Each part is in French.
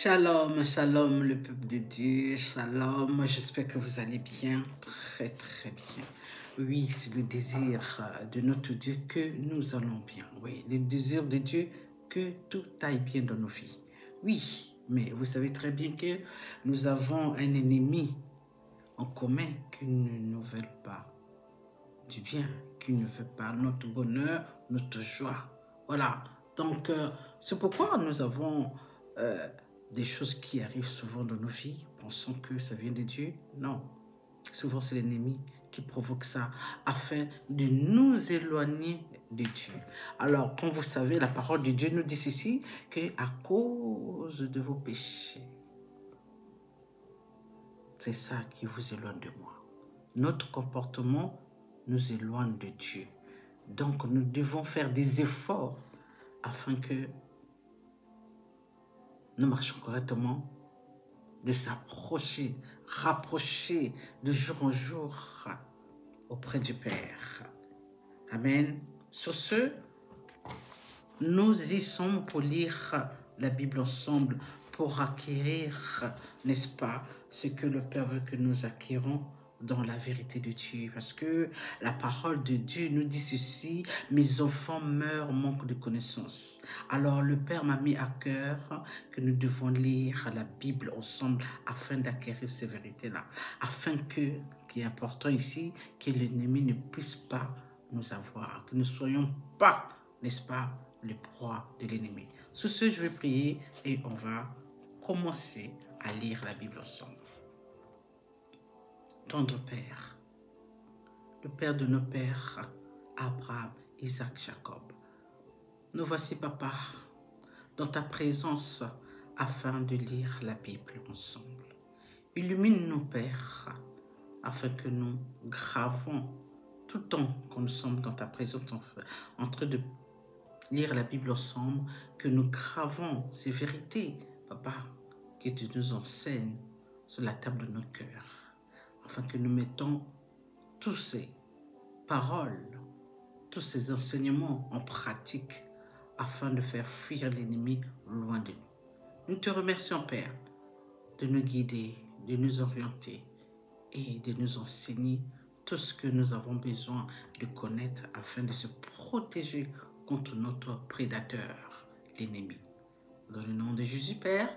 Shalom, shalom le peuple de Dieu, shalom, j'espère que vous allez bien, très très bien. Oui, c'est le désir de notre Dieu que nous allons bien, oui, le désir de Dieu que tout aille bien dans nos vies. Oui, mais vous savez très bien que nous avons un ennemi en commun qui ne nous veut pas du bien, qui ne veut pas notre bonheur, notre joie. Voilà, donc c'est pourquoi nous avons des choses qui arrivent souvent dans nos vies, pensant que ça vient de Dieu. Non, souvent c'est l'ennemi qui provoque ça afin de nous éloigner de Dieu. Alors, comme vous savez, la parole de Dieu nous dit ceci, qu'à cause de vos péchés, c'est ça qui vous éloigne de moi. Notre comportement nous éloigne de Dieu. Donc, nous devons faire des efforts afin que nous marchions correctement, de s'approcher, rapprocher de jour en jour auprès du Père. Amen. Sur ce, nous y sommes pour lire la Bible ensemble, pour acquérir, n'est-ce pas, ce que le Père veut que nous acquérons dans la vérité de Dieu. Parce que la parole de Dieu nous dit ceci, mes enfants meurent manque de connaissances. Alors le Père m'a mis à cœur que nous devons lire la Bible ensemble afin d'acquérir ces vérités-là. Afin que, qui est important ici, que l'ennemi ne puisse pas nous avoir, que nous ne soyons pas, n'est-ce pas, le proie de l'ennemi. Sur ce, je vais prier et on va commencer à lire la Bible ensemble. Tendre Père, le Père de nos pères, Abraham, Isaac, Jacob. Nous voici, Papa, dans ta présence afin de lire la Bible ensemble. Illumine nos pères afin que nous gravons tout le temps que nous sommes dans ta présence en train de lire la Bible ensemble, que nous gravons ces vérités, Papa, que tu nous enseignes sur la table de nos cœurs, afin que nous mettons tous ces paroles, tous ces enseignements en pratique, afin de faire fuir l'ennemi loin de nous. Nous te remercions, Père, de nous guider, de nous orienter et de nous enseigner tout ce que nous avons besoin de connaître afin de se protéger contre notre prédateur, l'ennemi. Dans le nom de Jésus, Père,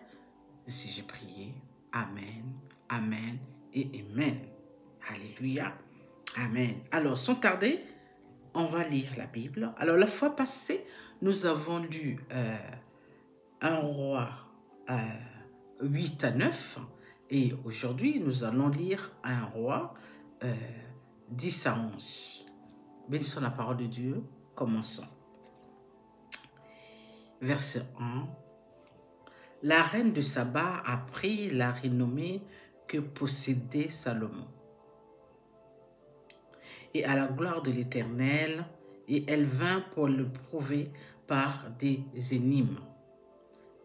ainsi j'ai prié. Amen, amen et amen. Alléluia, amen. Alors, sans tarder, on va lire la Bible. Alors, la fois passée, nous avons lu 1 Roi 8 à 9. Et aujourd'hui, nous allons lire 1 Roi 10 à 11. Bénissons la parole de Dieu. Commençons. Verset 1. La reine de Saba apprit la renommée que possédait Salomon et à la gloire de l'Éternel, et elle vint pour le prouver par des énigmes.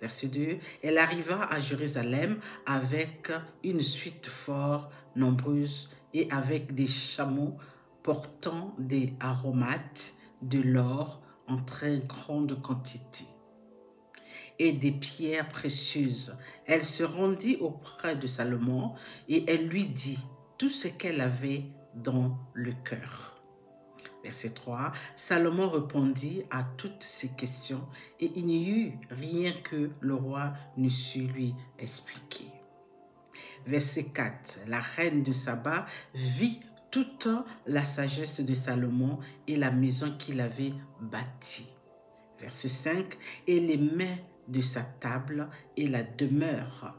Verset 2. Elle arriva à Jérusalem avec une suite fort nombreuse et avec des chameaux portant des aromates, de l'or en très grande quantité et des pierres précieuses. Elle se rendit auprès de Salomon et elle lui dit tout ce qu'elle avait dans le cœur. Verset 3. Salomon répondit à toutes ces questions et il n'y eut rien que le roi ne sut lui expliquer. Verset 4. La reine de Saba vit toute la sagesse de Salomon et la maison qu'il avait bâtie. Verset 5. Et les mains de sa table et la demeure,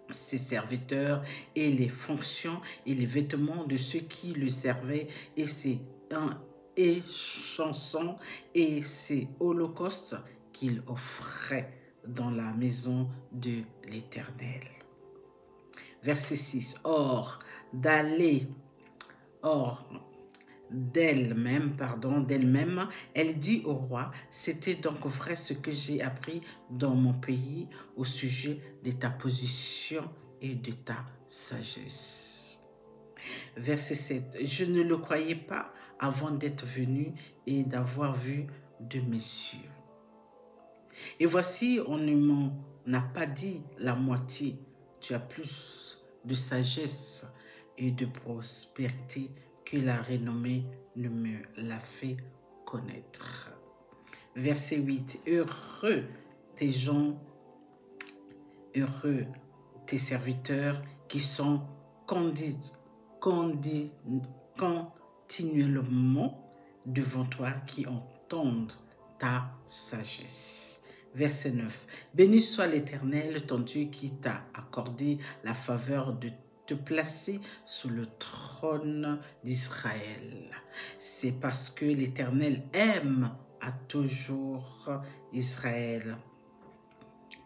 ses serviteurs et les fonctions et les vêtements de ceux qui le servaient et ses chansons et ses holocaustes qu'il offrait dans la maison de l'Éternel. Verset 6. Or, d'elle-même, elle dit au roi, c'était donc vrai ce que j'ai appris dans mon pays au sujet de ta position et de ta sagesse. Verset 7. Je ne le croyais pas avant d'être venu et d'avoir vu de mes yeux. Et voici, on ne m'en a pas dit la moitié. Tu as plus de sagesse et de prospérité que la renommée ne me l'a fait connaître. Verset 8. Heureux tes gens, heureux tes serviteurs qui sont continuellement devant toi, qui entendent ta sagesse. Verset 9. Béni soit l'Éternel, ton Dieu, qui t'a accordé la faveur de te placer sous le trône d'Israël. C'est parce que l'Éternel aime à toujours Israël.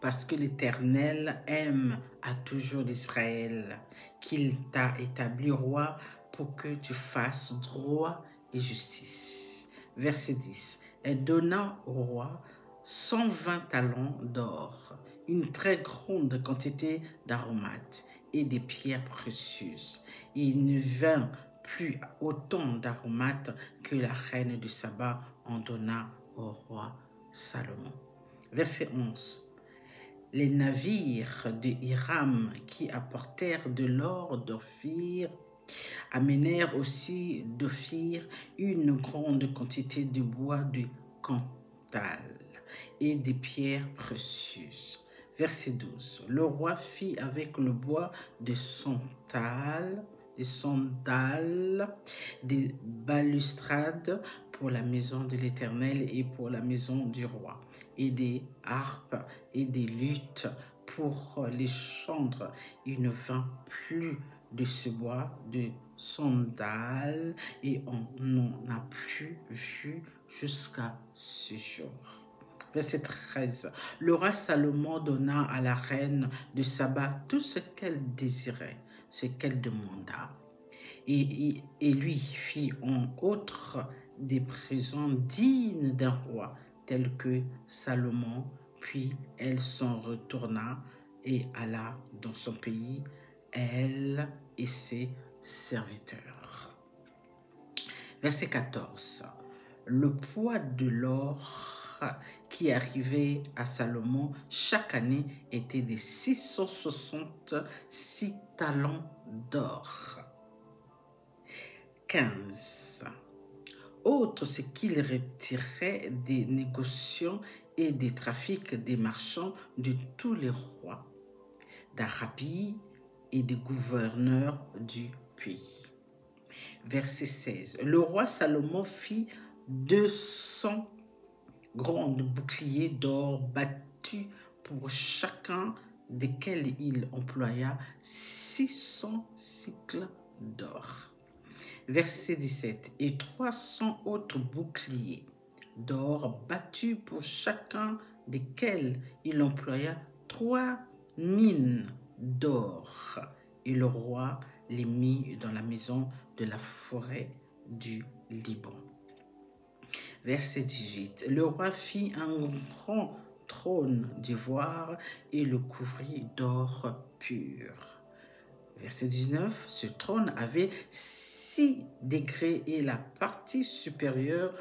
Parce que l'Éternel aime à toujours l'Israël, qu'il t'a établi roi pour que tu fasses droit et justice. Verset 10. Elle donna au roi 120 talents d'or, une très grande quantité d'aromates et des pierres précieuses. Et il ne vint plus autant d'aromates que la reine de Saba en donna au roi Salomon. Verset 11. Les navires de Hiram qui apportèrent de l'or d'Ophir amenèrent aussi d'Ophir une grande quantité de bois de cantal et des pierres précieuses. Verset 12. Le roi fit avec le bois de santal, des balustrades pour la maison de l'Éternel et pour la maison du roi, et des harpes et des luttes pour les chantres. Il ne vint plus de ce bois de sandal et on n'en a plus vu jusqu'à ce jour. Verset 13. Le roi Salomon donna à la reine de Saba tout ce qu'elle désirait, ce qu'elle demanda, et lui fit en outre des présents dignes d'un roi, tel que Salomon. Puis elle s'en retourna et alla dans son pays, elle et ses serviteurs. Verset 14. Le poids de l'or qui arrivait à Salomon chaque année était de 666 talents d'or. 15. Autre ce qu'il retirait des négociants et des trafics des marchands de tous les rois d'Arabie et des gouverneurs du pays. Verset 16. Le roi Salomon fit 200 grands boucliers d'or battus pour chacun desquels il employa 600 cycles d'or. Verset 17. Et 300 autres boucliers d'or battus pour chacun desquels il employa 3 mines d'or. Et le roi les mit dans la maison de la forêt du Liban. Verset 18. Le roi fit un grand trône d'ivoire et le couvrit d'or pur. Verset 19. Ce trône avait 6 degrés et la partie supérieure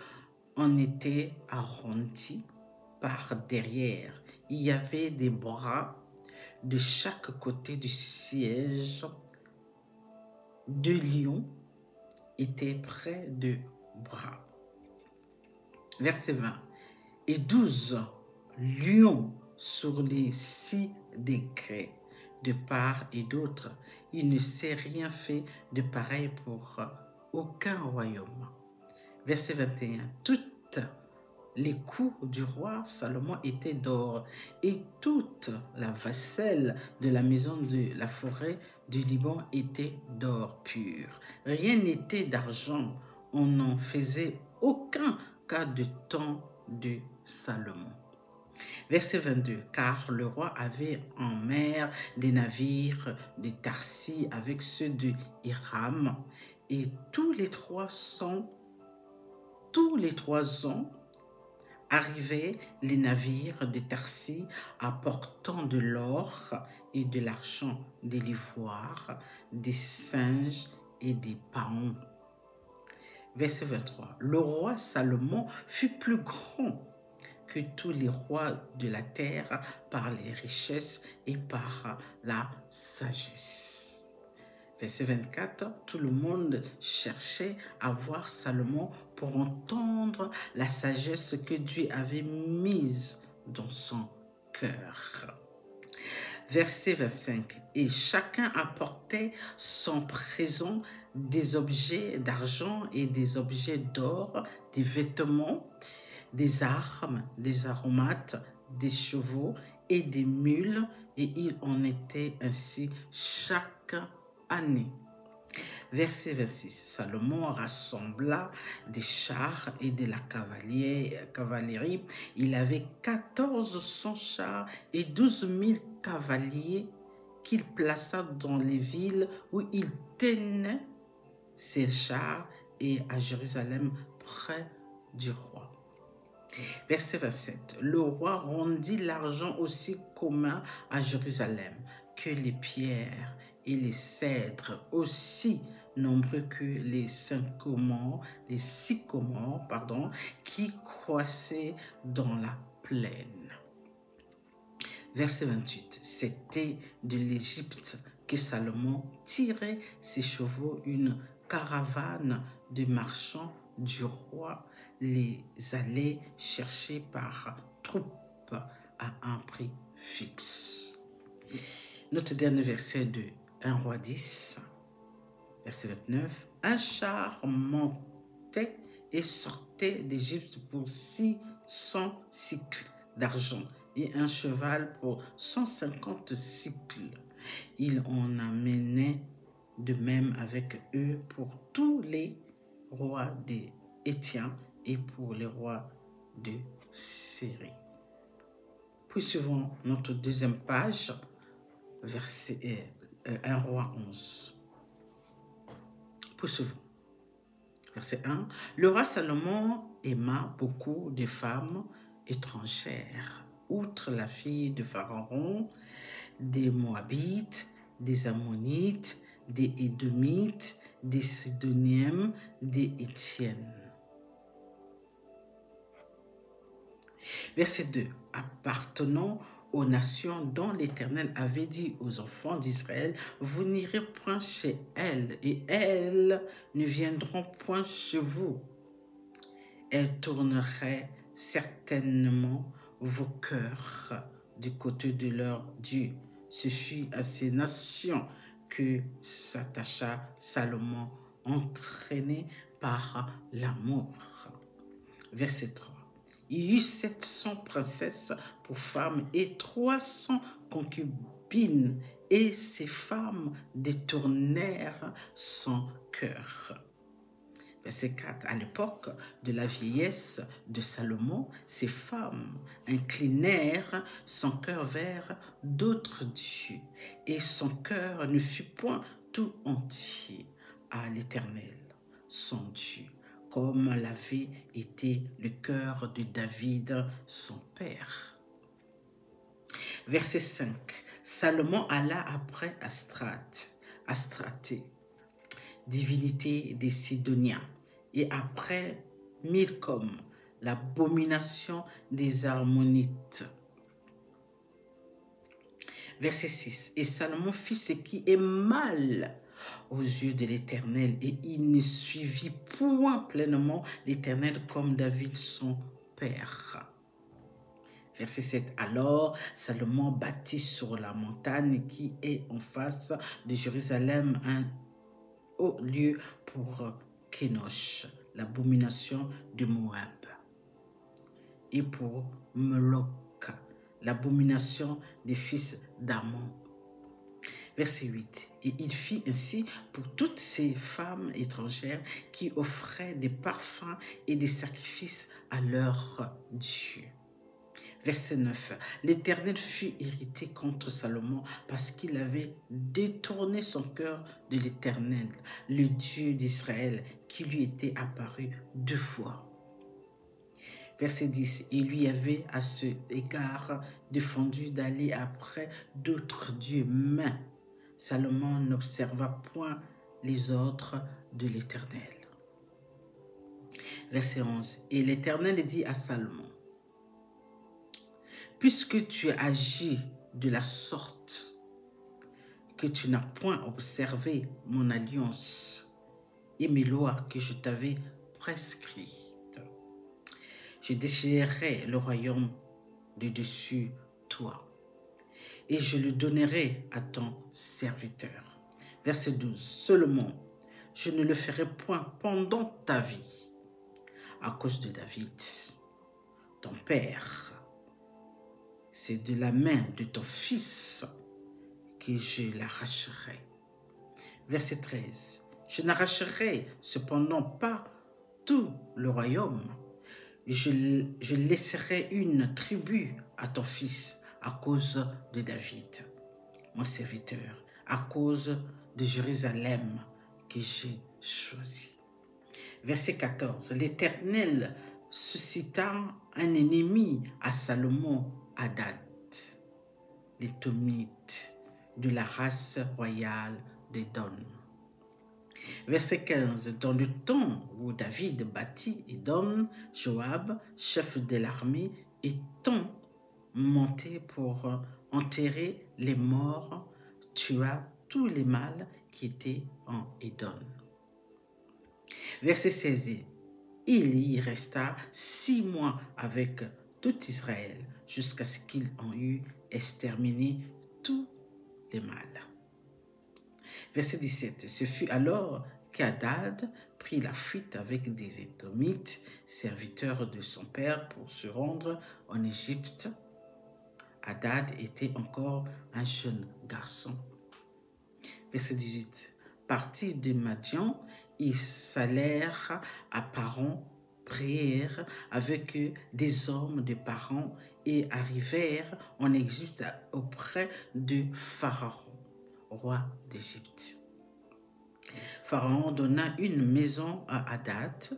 en était arrondie par derrière. Il y avait des bras de chaque côté du siège. 2 lions étaient près de bras. Verset 20. Et 12 lions sur les 6 degrés de part et d'autre. Il ne s'est rien fait de pareil pour aucun royaume. Verset 21. Toutes les coups du roi Salomon étaient d'or et toute la vaisselle de la maison de la forêt du Liban était d'or pur. Rien n'était d'argent. On n'en faisait aucun cas de temps de Salomon. Verset 22. Car le roi avait en mer des navires de Tarsis avec ceux de Hiram, et tous les 3 ans arrivaient les navires de Tarsis apportant de l'or et de l'argent, de l'ivoire, des singes et des paons. Verset 23. Le roi Salomon fut plus grand que tous les rois de la terre par les richesses et par la sagesse. Verset 24, tout le monde cherchait à voir Salomon pour entendre la sagesse que Dieu avait mise dans son cœur. Verset 25, et chacun apportait son présent, des objets d'argent et des objets d'or, des vêtements, des armes, des aromates, des chevaux et des mules, et il en était ainsi chaque année. Verset 26, Salomon rassembla des chars et de la cavalerie. Il avait 1400 chars et 12 000 cavaliers qu'il plaça dans les villes où il tenait ses chars et à Jérusalem près du roi. Verset 27, le roi rendit l'argent aussi commun à Jérusalem que les pierres et les cèdres, aussi nombreux que les sycomores, qui croissaient dans la plaine. Verset 28, c'était de l'Égypte que Salomon tirait ses chevaux, une caravane de marchands du roi les allait chercher par troupes à un prix fixe. Notre dernier verset de 1 Roi 10, verset 29, un char montait et sortait d'Égypte pour 600 cycles d'argent et un cheval pour 150 cycles. Il en amenait de même avec eux pour tous les rois des Hétiens et pour les rois de Syrie. Puis suivons notre deuxième page, verset 1 Roi 11. Poursuivons. Verset 1. Le roi Salomon aima beaucoup de femmes étrangères, outre la fille de Pharaon, des Moabites, des Ammonites, des Édomites, des Sidoniens, des Hétiennes. Verset 2. Appartenant aux nations dont l'Éternel avait dit aux enfants d'Israël, vous n'irez point chez elles, et elles ne viendront point chez vous. Elles tourneraient certainement vos cœurs du côté de leur Dieu. Ce fut à ces nations que s'attacha Salomon, entraîné par l'amour. Verset 3. Il y eut 700 princesses pour femmes et 300 concubines, et ces femmes détournèrent son cœur. Verset 4. À l'époque de la vieillesse de Salomon, ces femmes inclinèrent son cœur vers d'autres dieux, et son cœur ne fut point tout entier à l'Éternel, son Dieu, comme l'avait été le cœur de David, son père. Verset 5. Salomon alla après Astrathée, divinité des Sidoniens, et après Milcom, l'abomination des Ammonites. Verset 6. Et Salomon fit ce qui est mal aux yeux de l'Éternel, et il ne suivit point pleinement l'Éternel comme David son père. Verset 7. Alors Salomon bâtit sur la montagne qui est en face de Jérusalem un haut lieu pour Kénosh, l'abomination de Moab, et pour Moloch, l'abomination des fils d'Ammon. Verset 8. Et il fit ainsi pour toutes ces femmes étrangères qui offraient des parfums et des sacrifices à leur Dieu. Verset 9. L'Éternel fut irrité contre Salomon parce qu'il avait détourné son cœur de l'Éternel, le Dieu d'Israël, qui lui était apparu 2 fois. Verset 10. Il lui avait à ce égard défendu d'aller après d'autres dieux, mais Salomon n'observa point les ordres de l'Éternel. Verset 11. Et l'Éternel dit à Salomon, Puisque tu agis de la sorte, que tu n'as point observé mon alliance et mes lois que je t'avais prescrites, je déchirerai le royaume de dessus toi et je le donnerai à ton serviteur. Verset 12. Seulement, je ne le ferai point pendant ta vie, à cause de David, ton père. C'est de la main de ton fils que je l'arracherai. Verset 13. Je n'arracherai cependant pas tout le royaume. Je laisserai une tribu à ton fils à cause de David, mon serviteur, à cause de Jérusalem que j'ai choisi. Verset 14. L'Éternel suscita un ennemi à Salomon, Hadad, l'édomite de la race royale d'Édom. Verset 15. Dans le temps où David bâtit Édom, Joab, chef de l'armée, étant monté pour enterrer les morts, tua tous les mâles qui étaient en Édom. Verset 16. Il y resta 6 mois avec tout Israël, jusqu'à ce qu'il en eût exterminé tous les mâles. Verset 17. Ce fut alors qu'Hadad prit la fuite avec des Édomites, serviteurs de son père, pour se rendre en Égypte. Hadad était encore un jeune garçon. Verset 18. Partis de Madian, ils s'allèrent à Paran, prièrent avec eux des hommes de Paran et arrivèrent en Égypte auprès de Pharaon, roi d'Égypte. Pharaon donna une maison à Hadad,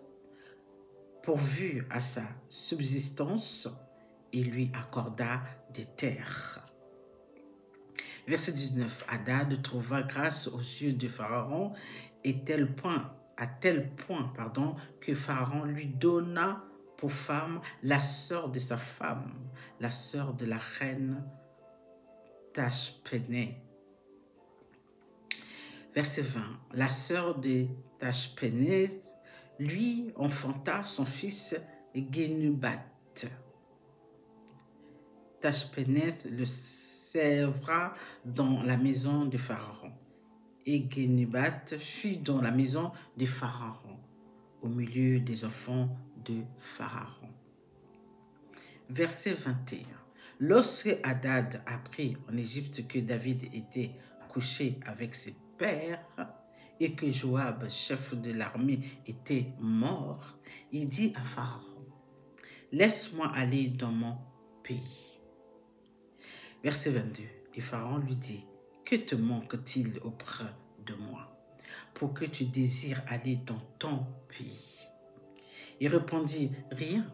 pourvu à sa subsistance, et lui accorda des terres. Verset 19. Hadad trouva grâce aux yeux de Pharaon à tel point que Pharaon lui donna pour femme la sœur de sa femme, la sœur de la reine Tachpénès. Verset 20. La sœur de Tachpénès lui enfanta son fils Genubat. Tachpénès le servira dans la maison de Pharaon. Et Genubat fut dans la maison de Pharaon, au milieu des enfants de Pharaon. Verset 21. Lorsque Hadad apprit en Égypte que David était couché avec ses pères et que Joab, chef de l'armée, était mort, il dit à Pharaon, « Laisse-moi aller dans mon pays. » Verset 22. Et Pharaon lui dit, « Que te manque-t-il auprès de moi, pour que tu désires aller dans ton pays? » Il répondit, « Rien,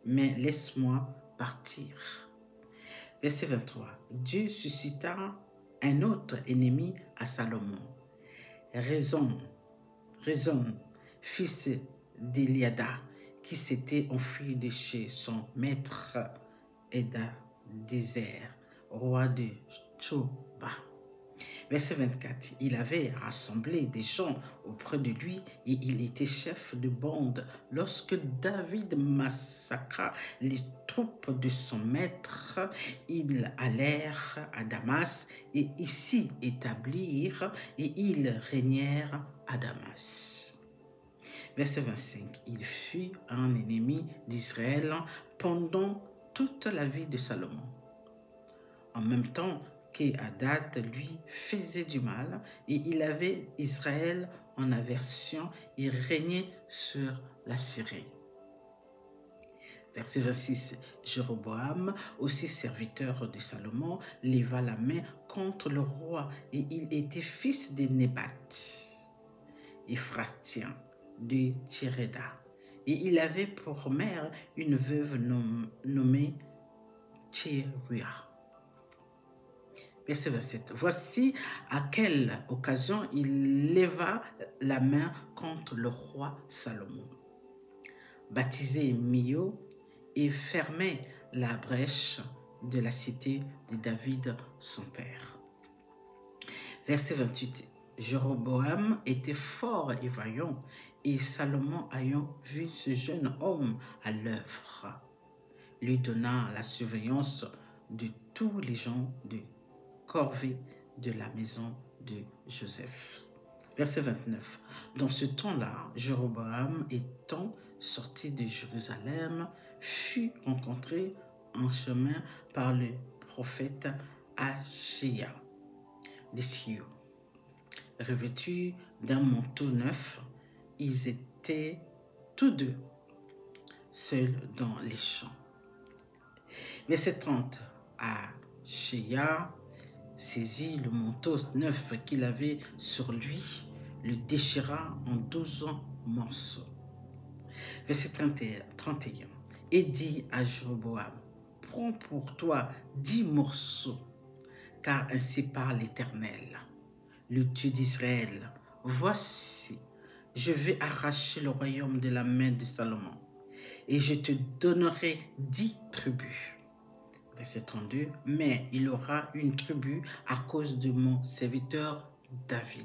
mais laisse-moi partir. » Verset 23. Dieu suscita un autre ennemi à Salomon, Rezon, fils d'Eliada, qui s'était enfui de chez son maître Hadadézer, roi de Tsoba. Verset 24. Il avait rassemblé des gens auprès de lui et il était chef de bande lorsque David massacra les troupes de son maître. Ils allèrent à Damas et ici établirent et ils régnèrent à Damas. Verset 25. Il fut un ennemi d'Israël pendant toute la vie de Salomon. En même temps que Hadad lui faisait du mal, et il avait Israël en aversion et régnait sur la Syrie. Verset 26. Jéroboam, aussi serviteur de Salomon, leva la main contre le roi, et il était fils de Nébat, Éphratien de Tchéréda, et il avait pour mère une veuve nommée Tchéruia. Verset 27. Voici à quelle occasion il leva la main contre le roi Salomon. Baptisé Mio et fermait la brèche de la cité de David, son père. Verset 28. Jéroboam était fort et vaillant, et Salomon, ayant vu ce jeune homme à l'œuvre, lui donna la surveillance de tous les gens de corvée de la maison de Joseph. Verset 29. Dans ce temps-là, Jéroboam, étant sorti de Jérusalem, fut rencontré en chemin par le prophète Achia des Silo. Revêtus d'un manteau neuf, ils étaient tous deux seuls dans les champs. Verset 30. Achia saisit le manteau neuf qu'il avait sur lui, le déchira en 12 morceaux. Verset 31. Et dit à Jéroboam, prends pour toi 10 morceaux, car ainsi parle l'Éternel, le Dieu d'Israël. Voici, je vais arracher le royaume de la main de Salomon, et je te donnerai 10 tribus. Verset 32, mais il aura une tribu à cause de mon serviteur David,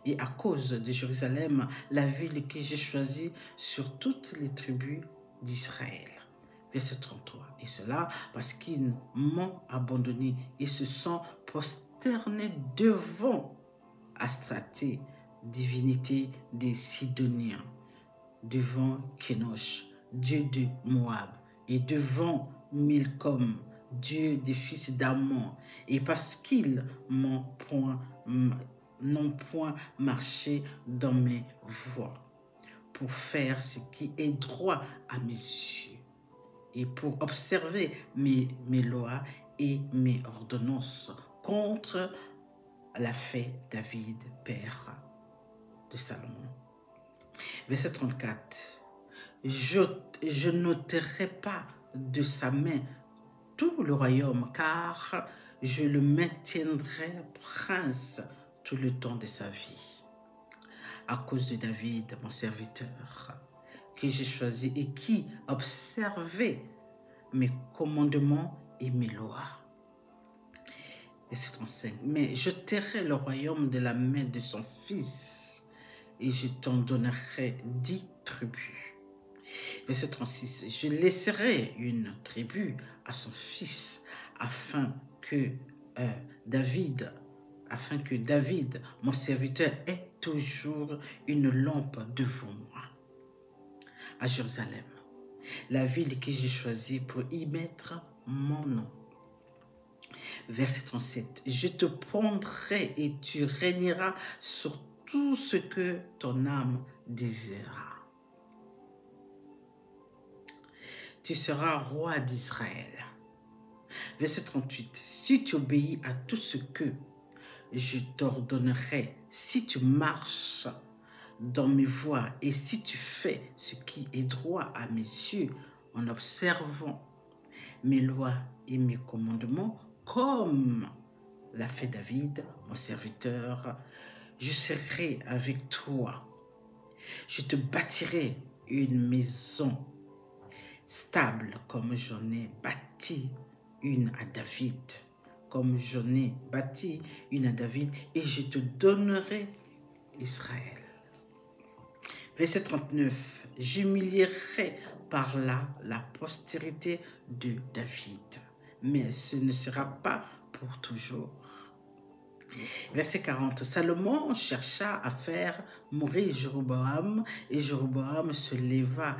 et à cause de Jérusalem, la ville que j'ai choisie sur toutes les tribus d'Israël. Verset 33, et cela parce qu'ils m'ont abandonné et se sont prosternés devant Astraté, divinité des Sidoniens, devant Kénosh, dieu de Moab, et devant Milcom, dieu des fils d'Ammon, et parce qu'ils n'ont point marché dans mes voies, pour faire ce qui est droit à mes yeux, et pour observer mes lois et mes ordonnances, contre l'a fait David, père de Salomon. Verset 34. Je n'ôterai pas de sa main tout le royaume, car je le maintiendrai prince tout le temps de sa vie, à cause de David, mon serviteur, que j'ai choisi et qui observait mes commandements et mes lois. Verset 35. Mais je t'airai le royaume de la main de son fils, et je t'en donnerai 10 tribus. Verset 36. Je laisserai une tribu à son fils, afin que David, mon serviteur, ait toujours une lampe devant moi. À Jérusalem, la ville que j'ai choisie pour y mettre mon nom. Verset 37. Je te prendrai et tu régneras sur tout ce que ton âme désirera. Tu seras roi d'Israël. Verset 38. Si tu obéis à tout ce que je t'ordonnerai, si tu marches dans mes voies et si tu fais ce qui est droit à mes yeux en observant mes lois et mes commandements, comme l'a fait David, mon serviteur, je serai avec toi. Je te bâtirai une maison stable comme j'en ai bâti une à David, et je te donnerai Israël. Verset 39. J'humilierai par là la postérité de David, mais ce ne sera pas pour toujours. Verset 40. Salomon chercha à faire mourir Jéroboam, et Jéroboam se leva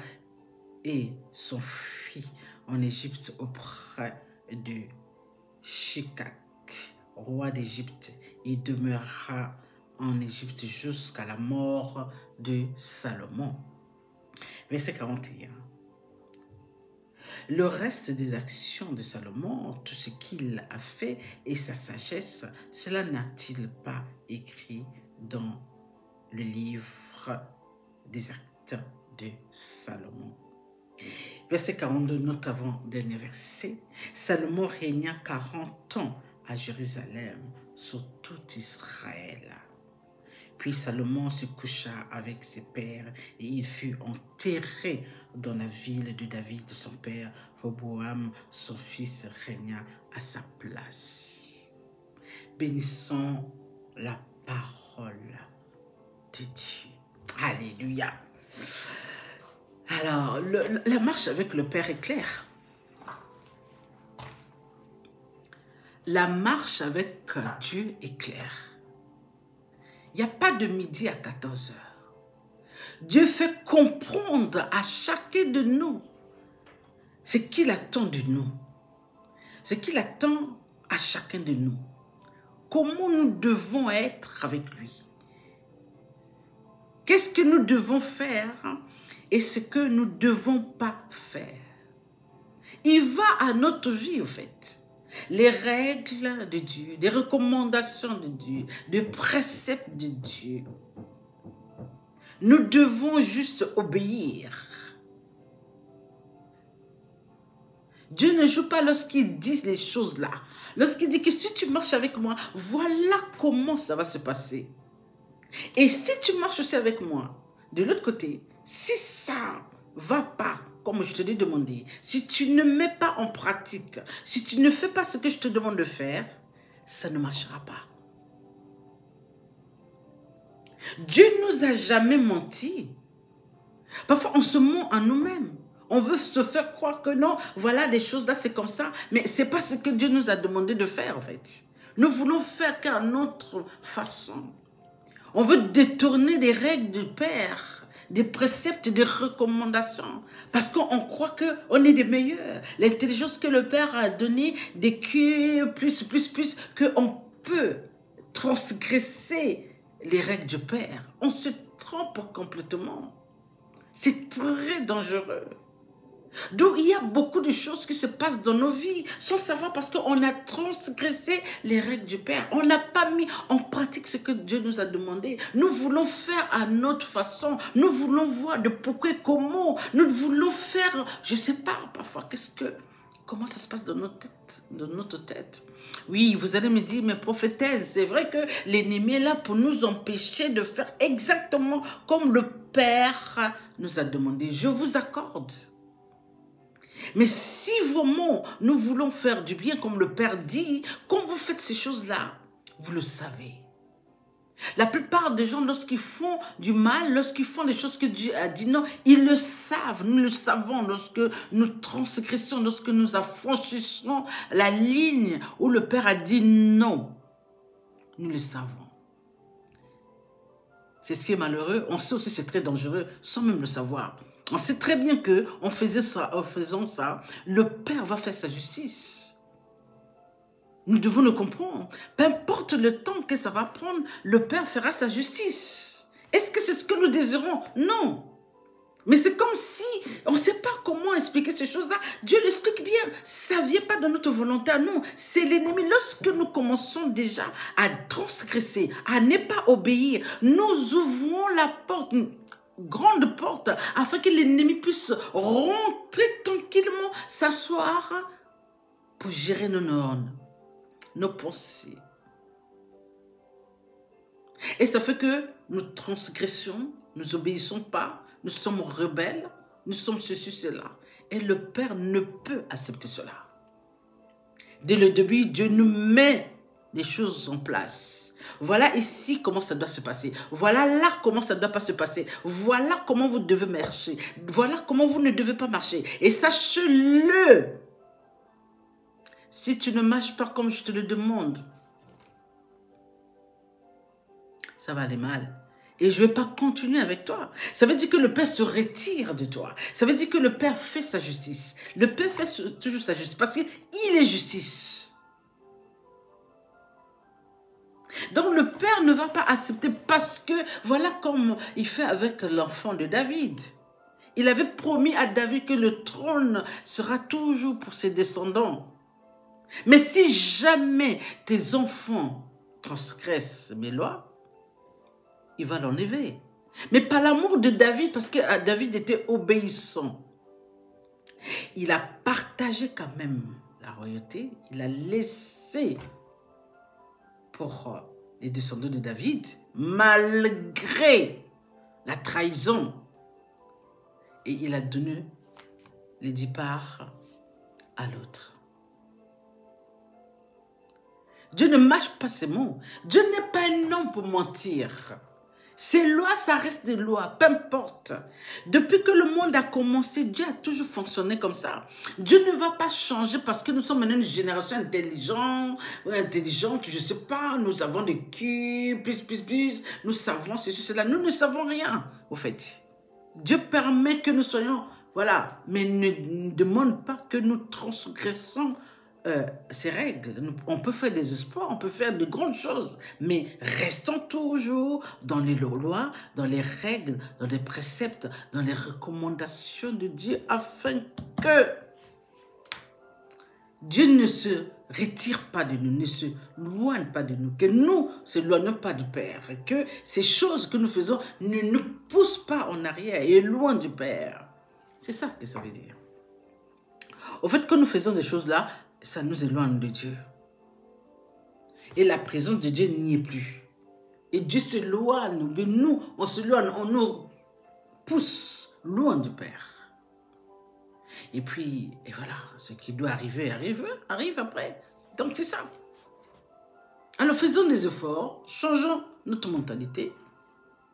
et s'enfuit en Égypte auprès de Shishak, roi d'Égypte, et demeura en Égypte jusqu'à la mort de Salomon. Verset 41. Le reste des actions de Salomon, tout ce qu'il a fait et sa sagesse, cela n'a-t-il pas écrit dans le livre des actes de Salomon? Verset 42, notre avant-dernier verset. Salomon régna 40 ans à Jérusalem sur tout Israël. Puis Salomon se coucha avec ses pères et il fut enterré dans la ville de David, son père. Roboam, son fils, régna à sa place. Bénissons la parole de Dieu. Alléluia. Alors, la marche avec le Père est claire. La marche avec Dieu est claire. Il n'y a pas de midi à 14 heures. Dieu fait comprendre à chacun de nous ce qu'il attend de nous. Ce qu'il attend à chacun de nous. Comment nous devons être avec lui. Qu'est-ce que nous devons faire et ce que nous ne devons pas faire. Il va à notre vie, en fait. Les règles de Dieu, des recommandations de Dieu, des préceptes de Dieu. Nous devons juste obéir. Dieu ne joue pas lorsqu'il dit les choses là. Lorsqu'il dit que si tu marches avec moi, voilà comment ça va se passer. Et si tu marches aussi avec moi, de l'autre côté, si ça ne va pas, comme je te l'ai demandé, si tu ne mets pas en pratique, si tu ne fais pas ce que je te demande de faire, ça ne marchera pas. Dieu ne nous a jamais menti. Parfois, on se ment à nous-mêmes. On veut se faire croire que non, voilà, des choses là, c'est comme ça. Mais ce n'est pas ce que Dieu nous a demandé de faire, en fait. Nous voulons faire qu'à notre façon. On veut détourner des règles du Père, des préceptes, des recommandations. Parce qu'on croit qu'on est des meilleurs. L'intelligence que le Père a donnée, des QE, plus, qu'on peut transgresser les règles du Père. On se trompe complètement. C'est très dangereux. Donc, il y a beaucoup de choses qui se passent dans nos vies sans savoir parce qu'on a transgressé les règles du Père. On n'a pas mis en pratique ce que Dieu nous a demandé. Nous voulons faire à notre façon. Nous voulons voir de pourquoi et comment. Nous voulons faire, je ne sais pas, parfois, comment ça se passe dans notre tête. Oui, vous allez me dire, mais prophétesse, c'est vrai que l'ennemi est là pour nous empêcher de faire exactement comme le Père nous a demandé. Je vous accorde. Mais si vraiment nous voulons faire du bien comme le Père dit, quand vous faites ces choses-là, vous le savez. La plupart des gens, lorsqu'ils font du mal, lorsqu'ils font les choses que Dieu a dit non, ils le savent, nous le savons, lorsque nous transgressons, lorsque nous affranchissons la ligne où le Père a dit non, nous le savons. C'est ce qui est malheureux, on sait aussi que c'est très dangereux, sans même le savoir. On sait très bien qu'en faisant ça, le Père va faire sa justice. Nous devons le comprendre. Peu importe le temps que ça va prendre, le Père fera sa justice. Est-ce que c'est ce que nous désirons? Non. Mais c'est comme si on ne sait pas comment expliquer ces choses-là. Dieu l'explique bien. Ça ne vient pas de notre volonté à nous. C'est l'ennemi. Lorsque nous commençons déjà à transgresser, à ne pas obéir, nous ouvrons la porte, une grande porte, afin que l'ennemi puisse rentrer tranquillement, s'asseoir pour gérer nos neurones, nos pensées. Et ça fait que nous transgressions, nous n'obéissons pas, nous sommes rebelles, nous sommes ceci, cela. Et le Père ne peut accepter cela. Dès le début, Dieu nous met les choses en place. Voilà ici comment ça doit se passer. Voilà là comment ça ne doit pas se passer. Voilà comment vous devez marcher. Voilà comment vous ne devez pas marcher. Et sache-le. Si tu ne marches pas comme je te le demande, ça va aller mal. Et je ne vais pas continuer avec toi. Ça veut dire que le Père se retire de toi. Ça veut dire que le Père fait sa justice. Le Père fait toujours sa justice parce qu'il est justice. Donc le Père ne va pas accepter parce que voilà comme il fait avec l'enfant de David. Il avait promis à David que le trône sera toujours pour ses descendants. Mais si jamais tes enfants transgressent mes lois, il va l'enlever. Mais par l'amour de David, parce que David était obéissant, il a partagé quand même la royauté, il a laissé pour les descendants de David, malgré la trahison. Et il a donné les 10 parts à l'autre. Dieu ne mâche pas ses mots. Dieu n'est pas un homme pour mentir. Ces lois, ça reste des lois, peu importe. Depuis que le monde a commencé, Dieu a toujours fonctionné comme ça. Dieu ne va pas changer parce que nous sommes maintenant une génération intelligente, je ne sais pas, nous avons des culs, plus, nous savons ceci, cela. Nous ne savons rien, au fait. Dieu permet que nous soyons, voilà, mais ne demande pas que nous transgressons ces règles. On peut faire des espoirs, on peut faire de grandes choses, mais restons toujours dans les lois, dans les règles, dans les préceptes, dans les recommandations de Dieu, afin que Dieu ne se retire pas de nous, ne se loigne pas de nous, que nous ne se loignons pas du Père, que ces choses que nous faisons ne nous poussent pas en arrière et loin du Père. C'est ça que ça veut dire. Au fait, quand nous faisons des choses là, ça nous éloigne de Dieu. Et la présence de Dieu n'y est plus. Et Dieu se loigne, mais nous, on se loigne, on nous pousse loin du Père. Et puis, et voilà, ce qui doit arriver, arrive après. Donc c'est ça. Alors faisons des efforts, changeons notre mentalité,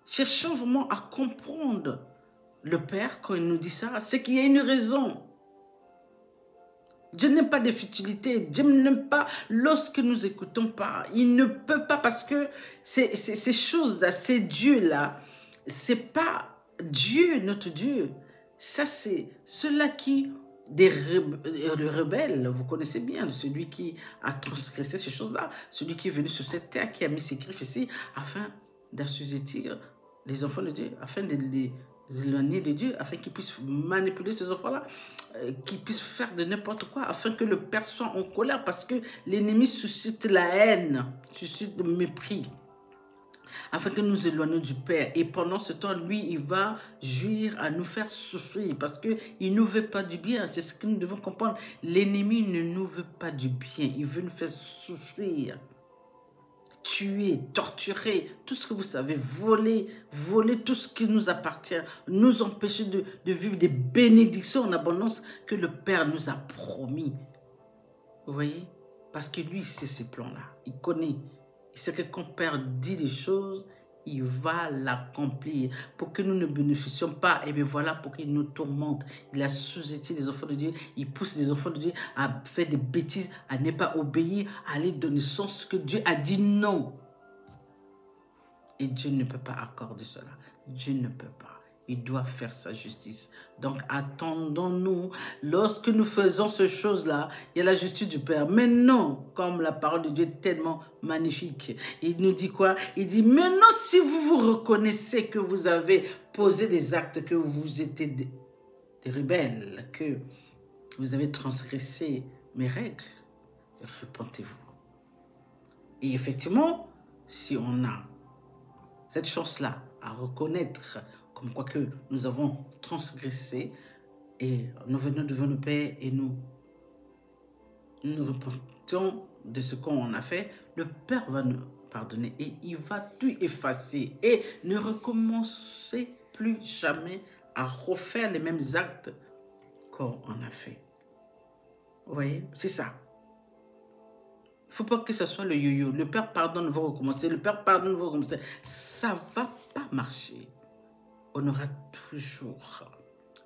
cherchons vraiment à comprendre le Père quand il nous dit ça, c'est qu'il y a une raison. Dieu n'aime pas des futilités. Dieu n'aime pas lorsque nous n'écoutons pas. Il ne peut pas parce que ces choses-là, ces dieux-là, c'est pas Dieu, notre Dieu. Ça, c'est ceux-là qui, le rebelle, vous connaissez bien, celui qui a transgressé ces choses-là, celui qui est venu sur cette terre, qui a mis ses griffes ici, afin d'assujettir les enfants de Dieu, afin de les éloigner de Dieu, afin qu'ils puissent manipuler ces enfants-là, qu'ils puissent faire de n'importe quoi, afin que le Père soit en colère, parce que l'ennemi suscite la haine, suscite le mépris, afin que nous éloignions du Père. Et pendant ce temps, lui, il va jouir à nous faire souffrir, parce qu'il ne nous veut pas du bien. C'est ce que nous devons comprendre. L'ennemi ne nous veut pas du bien, il veut nous faire souffrir. Tuer, torturer, tout ce que vous savez, voler tout ce qui nous appartient, nous empêcher de vivre des bénédictions en abondance que le Père nous a promis. Vous voyez? Parce que lui, c'est ces plans-là. Il connaît. Il sait que quand le Père dit des choses, il va l'accomplir pour que nous ne bénéficions pas. Et bien voilà pourquoi il nous tourmente. Il a sous-estimé les enfants de Dieu. Il pousse les enfants de Dieu à faire des bêtises, à ne pas obéir, à aller donner sens que Dieu a dit non. Et Dieu ne peut pas accorder cela. Dieu ne peut pas. Il doit faire sa justice. Donc, attendons-nous. Lorsque nous faisons ces choses-là, il y a la justice du Père. Mais non, comme la parole de Dieu est tellement magnifique. Il nous dit quoi? Il dit, maintenant, si vous vous reconnaissez que vous avez posé des actes, que vous étiez des rebelles, que vous avez transgressé mes règles, repentez-vous. Et effectivement, si on a cette chance-là à reconnaître comme quoi que nous avons transgressé et nous venons devant le Père et nous repentons de ce qu'on a fait, le Père va nous pardonner et il va tout effacer et ne recommencer plus jamais à refaire les mêmes actes qu'on a fait. Vous voyez, c'est ça. Il ne faut pas que ce soit le yo-yo. Le Père pardonne, vous recommencez. Le Père pardonne, vous recommencez. Ça ne va pas marcher. On aura toujours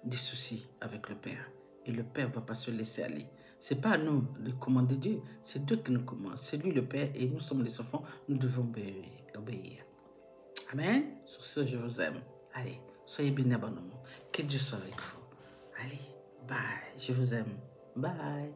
des soucis avec le Père. Et le Père ne va pas se laisser aller. Ce n'est pas à nous de commander Dieu. C'est Dieu qui nous commande. C'est lui le Père et nous sommes les enfants. Nous devons obéir. Amen. Sur ce, je vous aime. Allez, soyez bénis abondamment. Que Dieu soit avec vous. Allez, bye. Je vous aime. Bye.